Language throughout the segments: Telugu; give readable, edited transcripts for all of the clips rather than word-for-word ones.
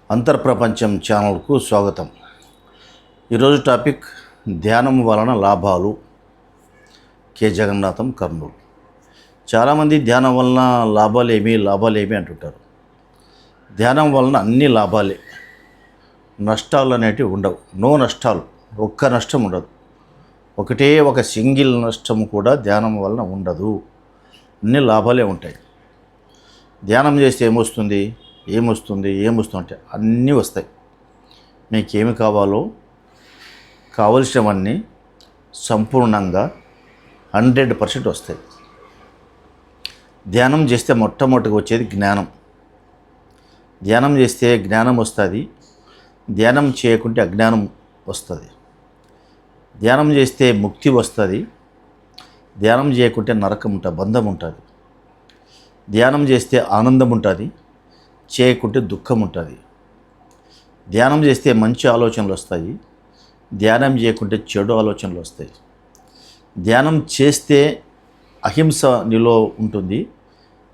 అంతర్ప్రపంచం ఛానల్కు స్వాగతం. ఈరోజు టాపిక్ ధ్యానం వలన లాభాలు. కె జగన్నాథం, కర్నూలు. చాలామంది ధ్యానం వలన లాభాలేమి అంటుంటారు. ధ్యానం వలన అన్ని లాభాలే, నష్టాలు అనేటివి ఉండవు. నో నష్టాలు, ఒక్క నష్టం ఉండదు. ఒక సింగిల్ నష్టం కూడా ధ్యానం వలన ఉండదు. అన్ని లాభాలే ఉంటాయి. ధ్యానం చేస్తే ఏమొస్తుంది అంటే అన్నీ వస్తాయి. మీకేమి కావాలో కావలసినవన్నీ సంపూర్ణంగా 100% వస్తాయి. ధ్యానం చేస్తే మొట్టమొదటిగా వచ్చేది జ్ఞానం. ధ్యానం చేస్తే జ్ఞానం వస్తుంది. ధ్యానం చేయకుంటే అజ్ఞానం వస్తుంది. ధ్యానం చేస్తే ముక్తి వస్తుంది. ధ్యానం చేయకుంటే నరకం ఉంటుంది, బంధం ఉంటుంది. ధ్యానం చేస్తే ఆనందం ఉంటుంది, చేయకుంటే దుఃఖం ఉంటుంది. ధ్యానం చేస్తే మంచి ఆలోచనలు వస్తాయి. ధ్యానం చేయకుంటే చెడు ఆలోచనలు వస్తాయి. ధ్యానం చేస్తే అహింస నీలో ఉంటుంది.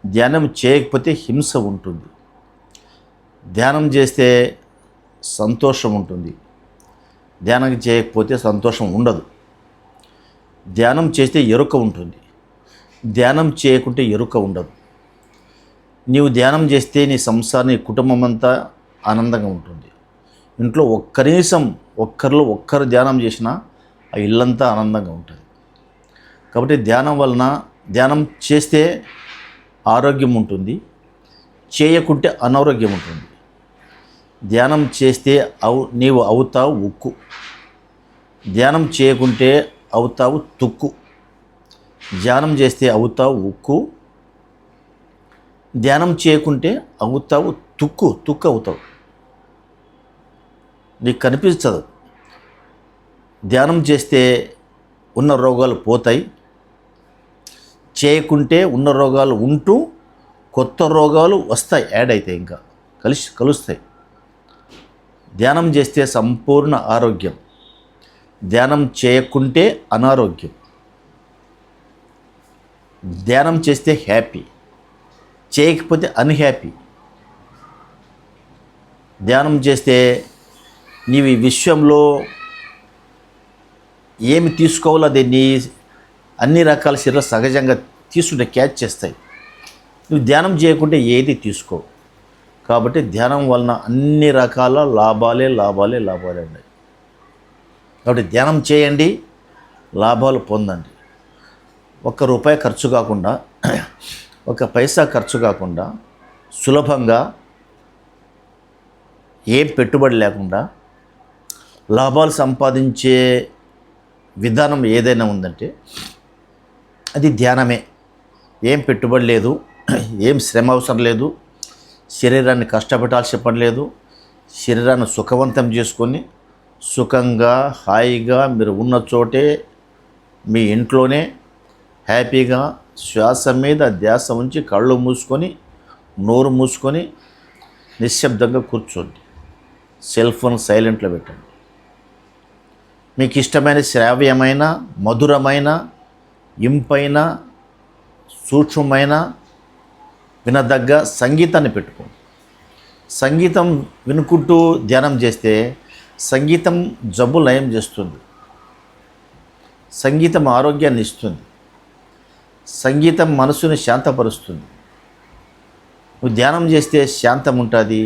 ధ్యానం చేయకపోతే హింస ఉంటుంది. ధ్యానం చేస్తే సంతోషం ఉంటుంది. ధ్యానం చేయకపోతే సంతోషం ఉండదు. ధ్యానం చేస్తే ఎరుక ఉంటుంది. ధ్యానం చేయకుంటే ఎరుక ఉండదు. నీవు ధ్యానం చేస్తే నీ సంసారం, నీ కుటుంబం అంతా ఆనందంగా ఉంటుంది. ఇంట్లో ఒక్కరిలో ఒక్కరు ధ్యానం చేసినా ఆ ఇల్లంతా ఆనందంగా ఉంటుంది. కాబట్టి ధ్యానం చేస్తే ఆరోగ్యం ఉంటుంది, చేయకుంటే అనారోగ్యం ఉంటుంది. ధ్యానం చేస్తే నీవు అవుతావు ఉక్కు, ధ్యానం చేయకుంటే అవుతావు తుక్కు. ధ్యానం చేస్తే అవుతావు ఉక్కు, ధ్యానం చేయకుంటే అవుతావు తుక్కు అవుతావు. నీకు కనిపించదు. ధ్యానం చేస్తే ఉన్న రోగాలు పోతాయి, చేయకుంటే ఉన్న రోగాలు ఉంటూ కొత్త రోగాలు వస్తాయి, యాడ్ అవుతాయి, ఇంకా కలుస్తాయి. ధ్యానం చేస్తే సంపూర్ణ ఆరోగ్యం. ధ్యానం చేయకుంటే అనారోగ్యం. ధ్యానం చేస్తే హ్యాపీ, చేయకపోతే అన్హ్యాపీ. ధ్యానం చేస్తే నీవు ఈ విశ్వంలో ఏమి తీసుకోవాలో అది నీ అన్ని రకాల శరీరం సహజంగా తీసుకుంటే క్యాచ్ చేస్తాయి. నువ్వు ధ్యానం చేయకుంటే ఏది తీసుకోవు. కాబట్టి ధ్యానం వలన అన్ని రకాల లాభాలే ఉన్నాయి. కాబట్టి ధ్యానం చేయండి, లాభాలు పొందండి. ₹1 ఖర్చు కాకుండా, ₹1 ఖర్చు కాకుండా సులభంగా, ఏం పెట్టుబడి లేకుండా లాభాలు సంపాదించే విధానం ఏదైనా ఉందంటే అది ధ్యానమే. ఏం పెట్టుబడి లేదు, ఏం శ్రమ అవసరం లేదు, శరీరాన్ని కష్టపెట్టాల్సిన పని లేదు. శరీరాన్ని సుఖవంతం చేసుకొని సుఖంగా హాయిగా మీరు ఉన్న చోటే మీ ఇంట్లోనే హ్యాపీగా శ్వాస మీద ధ్యాస ఉంచి కళ్ళు మూసుకొని నోరు మూసుకొని నిశ్శబ్దంగా కూర్చోండి. సెల్ ఫోన్ సైలెంట్లో పెట్టండి. మీకు ఇష్టమైన శ్రావ్యమైన, మధురమైన, ఇంపైన, సూక్ష్మమైన, వినదగ్గ సంగీతాన్ని పెట్టుకోండి. సంగీతం వినుకుంటూ ధ్యానం చేస్తే సంగీతం జబ్బు నయం చేస్తుంది. సంగీతం ఆరోగ్యాన్ని ఇస్తుంది. సంగీతం మనసుని శాంతపరుస్తుంది. నువ్వు ధ్యానం చేస్తే శాంతం ఉంటుంది.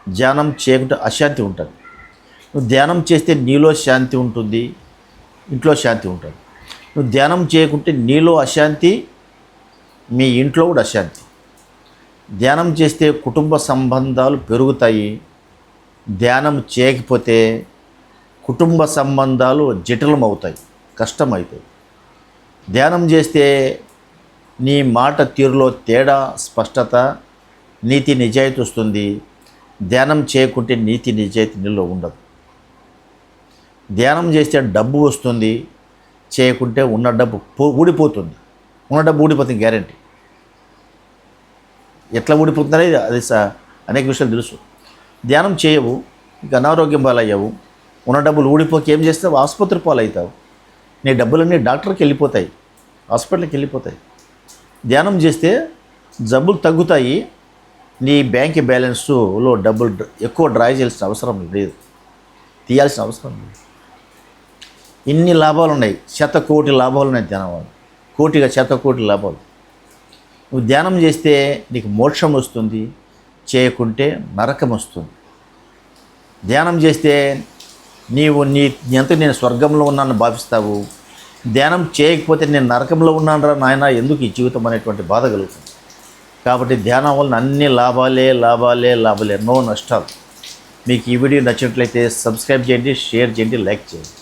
ధ్యానం చేయకుంటే అశాంతి ఉంటుంది. నువ్వు ధ్యానం చేస్తే నీలో శాంతి ఉంటుంది, ఇంట్లో శాంతి ఉంటుంది. నువ్వు ధ్యానం చేయకుంటే నీలో అశాంతి, మీ ఇంట్లో కూడా అశాంతి. ధ్యానం చేస్తే కుటుంబ సంబంధాలు పెరుగుతాయి. ధ్యానం చేయకపోతే కుటుంబ సంబంధాలు జటిలం అవుతాయి, కష్టమవుతాయి. ధ్యానం చేస్తే నీ మాట తీరులో తేడా, స్పష్టత, నీతి నిజాయితీ వస్తుంది. ధ్యానం చేయకుంటే నీతి నిజాయితీ నీలో ఉండదు. ధ్యానం చేస్తే డబ్బు వస్తుంది, చేయకుంటే ఉన్న డబ్బు ఊడిపోతుంది. ఉన్న డబ్బు ఊడిపోతుంది గ్యారంటీ. ఎట్లా ఊడిపోతుందనే అది అనేక విషయాలు తెలుసు. ధ్యానం చేయవు, ఇక అనారోగ్యం పాలయ్యావు. ఉన్న డబ్బులు ఊడిపోక ఏం చేస్తావు? ఆసుపత్రి పాలవుతావు. నీ డబ్బులన్నీ డాక్టర్కి వెళ్ళిపోతాయి, హాస్పిటల్కి వెళ్ళిపోతాయి. ధ్యానం చేస్తే జబ్బులు తగ్గుతాయి, నీ బ్యాంక్ బ్యాలెన్స్లో డబ్బులు ఎక్కువ డ్రా చేయాల్సిన అవసరం లేదు, తీయాల్సిన అవసరం లేదు. ఇన్ని లాభాలు ఉన్నాయి, 100 కోటి లాభాలు ఉన్నాయి ధ్యానం వల్ల. 100 కోటి లాభాలు. నువ్వు ధ్యానం చేస్తే నీకు మోక్షం వస్తుంది, చేయకుంటే నరకం వస్తుంది. ధ్యానం చేస్తే నీ ఎంత నేను స్వర్గంలో ఉన్నానని భావిస్తావు. ధ్యానం చేయకపోతే నేను నరకంలో ఉన్నానరా నాయన, ఎందుకు ఈ జీవితం అనేటువంటి బాధ కలుగుతుంది. కాబట్టి ధ్యానం వలన అన్ని లాభాలే, ఎన్నో నష్టాలు. మీకు ఈ వీడియో నచ్చినట్లయితే సబ్స్క్రైబ్ చేయండి, షేర్ చేయండి, లైక్ చేయండి.